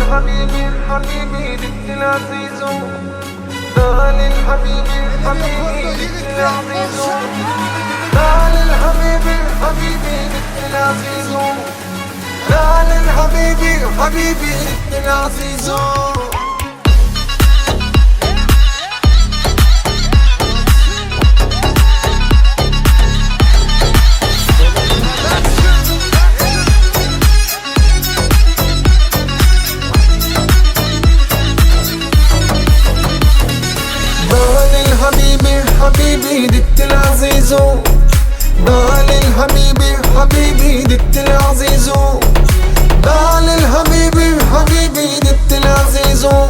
الحبيبي الحبيبي بنت العزيز، تعال الحبيبي الحبيبي بنت العزيز، تعال الحبيبي الحبيبي بنت العزيز، تعال الحبيبي حبيبي بنت العزيز. حبيبي دت العزيزو، ضال الحبيبي حبيبي دت العزيزو، ضال الحبيبي حبيبي دت العزيزو،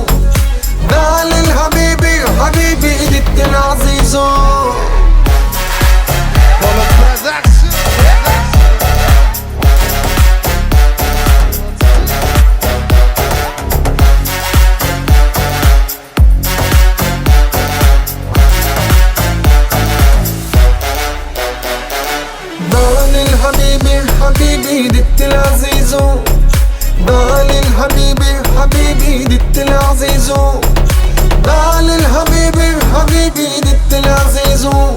ضال الحبيبي حبيبي دت العزيزو. حبيبي دت العزيزو، ضال الحبيبي حبيبي دت العزيزو، ضال الحبيبي حبيبي دت العزيزو،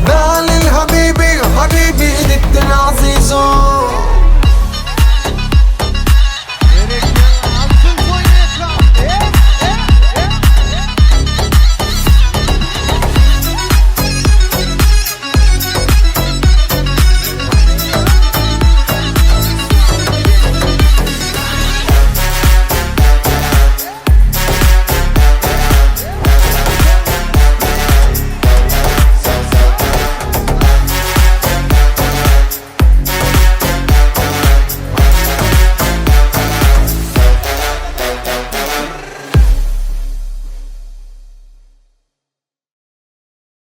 ضال الحبيبي حبيبي دت العزيزو.